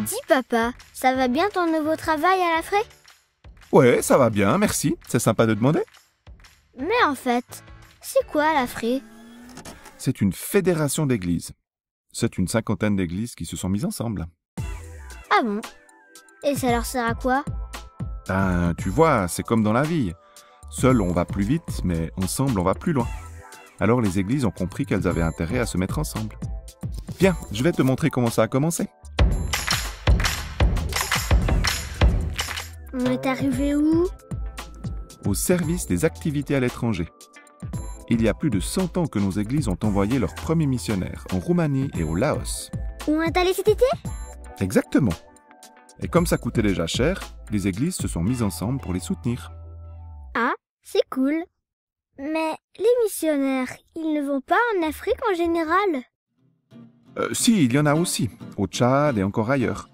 Dis papa, ça va bien ton nouveau travail à la Fray? Ouais, ça va bien, merci. C'est sympa de demander. Mais en fait, c'est quoi la Fray? C'est une fédération d'églises. C'est une cinquantaine d'églises qui se sont mises ensemble. Ah bon? Et ça leur sert à quoi? Ben, tu vois, c'est comme dans la vie. Seul, on va plus vite, mais ensemble, on va plus loin. Alors les églises ont compris qu'elles avaient intérêt à se mettre ensemble. Viens, je vais te montrer comment ça a commencé. On est arrivé où? Au service des activités à l'étranger. Il y a plus de 100 ans que nos églises ont envoyé leurs premiers missionnaires en Roumanie et au Laos. Où on est allé cet été? Exactement. Et comme ça coûtait déjà cher, les églises se sont mises ensemble pour les soutenir. Ah, c'est cool. Mais les missionnaires, ils ne vont pas en Afrique en général? Si, il y en a aussi, au Tchad et encore ailleurs.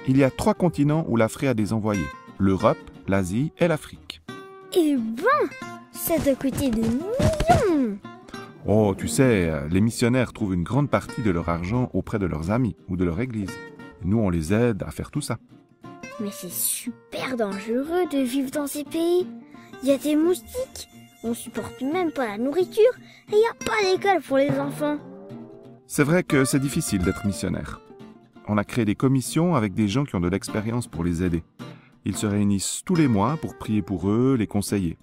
Il y a 3 continents où l'Afrique a des envoyés. L'Europe, l'Asie et l'Afrique. Eh ben, ça doit coûter des millions! Oh, tu sais, les missionnaires trouvent une grande partie de leur argent auprès de leurs amis ou de leur église. Nous, on les aide à faire tout ça. Mais c'est super dangereux de vivre dans ces pays. Il y a des moustiques, on supporte même pas la nourriture et il n'y a pas d'école pour les enfants. C'est vrai que c'est difficile d'être missionnaire. On a créé des commissions avec des gens qui ont de l'expérience pour les aider. Ils se réunissent tous les mois pour prier pour eux, les conseiller.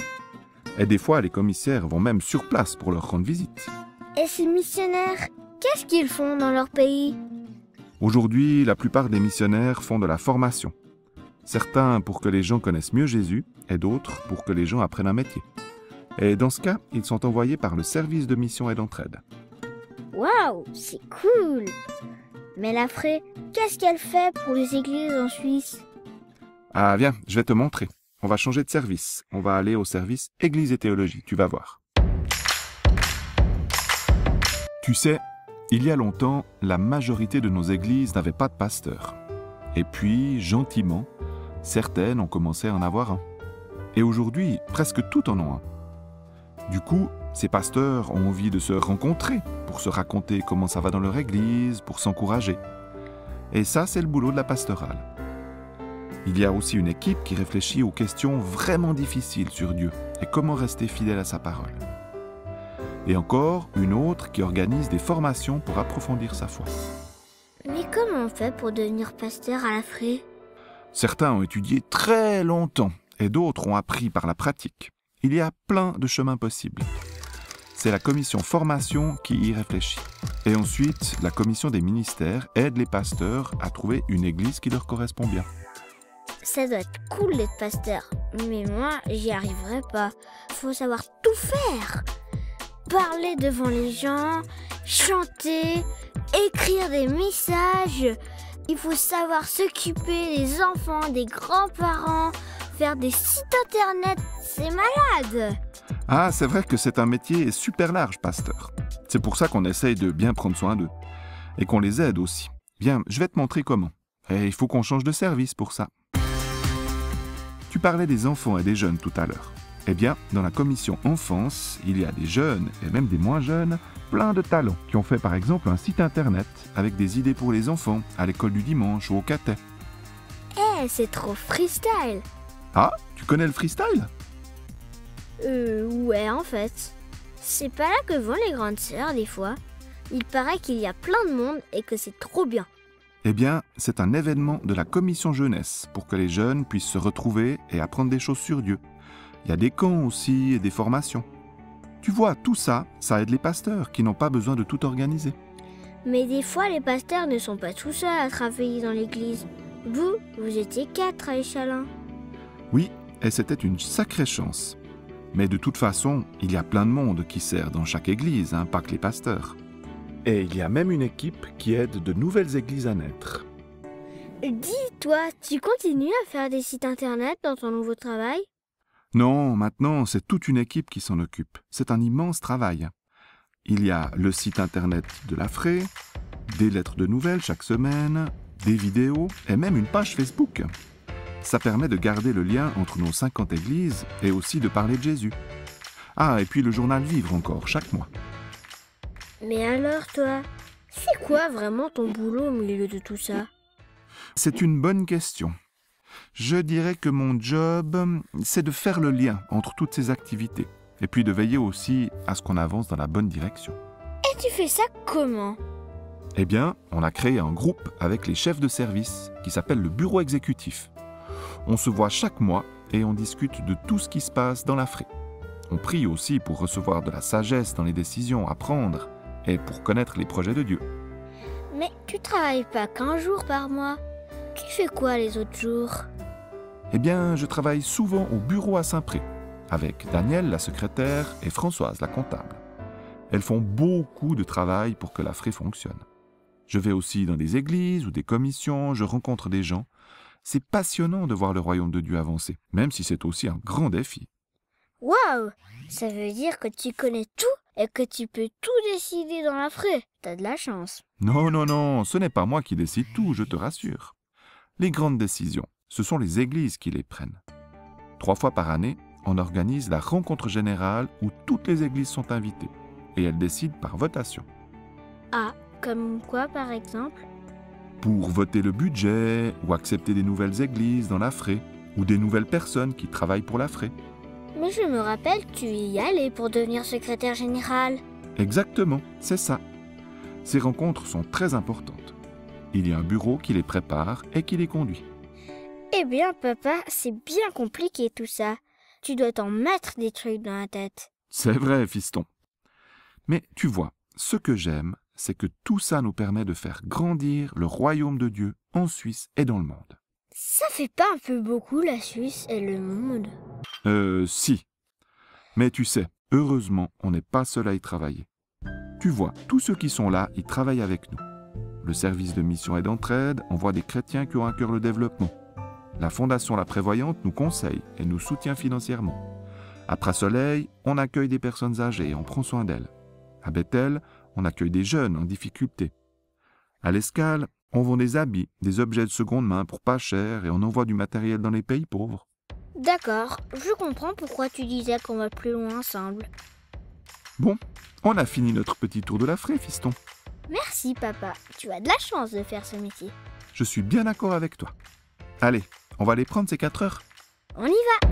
Et des fois, les commissaires vont même sur place pour leur rendre visite. Et ces missionnaires, qu'est-ce qu'ils font dans leur pays? Aujourd'hui, la plupart des missionnaires font de la formation. Certains pour que les gens connaissent mieux Jésus et d'autres pour que les gens apprennent un métier. Et dans ce cas, ils sont envoyés par le service de mission et d'entraide. Waouh, c'est cool! Mais la Fray, qu'est-ce qu'elle fait pour les églises en Suisse? Ah, viens, je vais te montrer. On va changer de service. On va aller au service Église et théologie, tu vas voir. Tu sais, il y a longtemps, la majorité de nos églises n'avaient pas de pasteur. Et puis, gentiment, certaines ont commencé à en avoir un. Et aujourd'hui, presque toutes en ont un. Du coup, ces pasteurs ont envie de se rencontrer pour se raconter comment ça va dans leur église, pour s'encourager. Et ça, c'est le boulot de la pastorale. Il y a aussi une équipe qui réfléchit aux questions vraiment difficiles sur Dieu et comment rester fidèle à sa parole. Et encore une autre qui organise des formations pour approfondir sa foi. Mais comment on fait pour devenir pasteur à la Fray? Certains ont étudié très longtemps et d'autres ont appris par la pratique. Il y a plein de chemins possibles. C'est la commission formation qui y réfléchit. Et ensuite, la commission des ministères aide les pasteurs à trouver une église qui leur correspond bien. Ça doit être cool d'être pasteur, mais moi, j'y arriverai pas. Faut savoir tout faire. Parler devant les gens, chanter, écrire des messages. Il faut savoir s'occuper des enfants, des grands-parents, faire des sites internet. C'est malade! Ah, c'est vrai que c'est un métier super large, pasteur. C'est pour ça qu'on essaye de bien prendre soin d'eux. Et qu'on les aide aussi. Viens, je vais te montrer comment. Et il faut qu'on change de service pour ça. Tu parlais des enfants et des jeunes tout à l'heure. Eh bien, dans la commission enfance, il y a des jeunes, et même des moins jeunes, plein de talents, qui ont fait par exemple un site internet avec des idées pour les enfants, à l'école du dimanche ou au catet. Eh, c'est trop freestyle! Ah, tu connais le freestyle? Ouais, en fait. C'est pas là que vont les grandes sœurs, des fois. Il paraît qu'il y a plein de monde et que c'est trop bien. Eh bien, c'est un événement de la commission jeunesse pour que les jeunes puissent se retrouver et apprendre des choses sur Dieu. Il y a des camps aussi et des formations. Tu vois, tout ça, ça aide les pasteurs qui n'ont pas besoin de tout organiser. Mais des fois, les pasteurs ne sont pas tout seuls à travailler dans l'église. Vous étiez 4 à Échalin. Oui, et c'était une sacrée chance. Mais de toute façon, il y a plein de monde qui sert dans chaque église, pas que les pasteurs. Et il y a même une équipe qui aide de nouvelles églises à naître. Dis-toi, tu continues à faire des sites internet dans ton nouveau travail? Non, maintenant, c'est toute une équipe qui s'en occupe. C'est un immense travail. Il y a le site internet de la Fray, des lettres de nouvelles chaque semaine, des vidéos et même une page Facebook. Ça permet de garder le lien entre nos 50 églises et aussi de parler de Jésus. Ah, et puis le journal Vivre encore, chaque mois. Mais alors toi, c'est quoi vraiment ton boulot au milieu de tout ça? C'est une bonne question. Je dirais que mon job, c'est de faire le lien entre toutes ces activités, et puis de veiller aussi à ce qu'on avance dans la bonne direction. Et tu fais ça comment? Eh bien, on a créé un groupe avec les chefs de service qui s'appelle le bureau exécutif. On se voit chaque mois et on discute de tout ce qui se passe dans la FRE. On prie aussi pour recevoir de la sagesse dans les décisions à prendre et pour connaître les projets de Dieu. Mais tu travailles pas qu'1 jour par mois. Tu fais quoi les autres jours? Eh bien, je travaille souvent au bureau à Saint-Pré, avec Danielle, la secrétaire, et Françoise, la comptable. Elles font beaucoup de travail pour que la FRE fonctionne. Je vais aussi dans des églises ou des commissions, je rencontre des gens. C'est passionnant de voir le royaume de Dieu avancer, même si c'est aussi un grand défi. Waouh! Ça veut dire que tu connais tout et que tu peux tout décider dans la FRE. T'as de la chance. Non, ce n'est pas moi qui décide tout, je te rassure. Les grandes décisions, ce sont les églises qui les prennent. 3 fois par année, on organise la rencontre générale où toutes les églises sont invitées et elles décident par votation. Ah, comme quoi par exemple? Pour voter le budget ou accepter des nouvelles églises dans la FRE ou des nouvelles personnes qui travaillent pour la FRE. Mais je me rappelle, tu y allais pour devenir secrétaire général. Exactement, c'est ça. Ces rencontres sont très importantes. Il y a un bureau qui les prépare et qui les conduit. Eh bien, papa, c'est bien compliqué tout ça. Tu dois t'en mettre des trucs dans la tête. C'est vrai, fiston. Mais tu vois, ce que j'aime, c'est que tout ça nous permet de faire grandir le royaume de Dieu en Suisse et dans le monde. Ça fait pas un peu beaucoup la Suisse et le monde? Si. Mais tu sais, heureusement, on n'est pas seul à y travailler. Tu vois, tous ceux qui sont là, ils travaillent avec nous. Le service de mission et d'entraide envoie des chrétiens qui ont à cœur le développement. La Fondation La Prévoyante nous conseille et nous soutient financièrement. À Pras-Soleil, on accueille des personnes âgées et on prend soin d'elles. À Bethel, on accueille des jeunes en difficulté. À l'Escale, on vend des habits, des objets de seconde main pour pas cher et on envoie du matériel dans les pays pauvres. D'accord, je comprends pourquoi tu disais qu'on va plus loin ensemble. Bon, on a fini notre petit tour de la FRE, fiston. Merci papa, tu as de la chance de faire ce métier. Je suis bien d'accord avec toi. Allez, on va aller prendre ces 4 heures. On y va!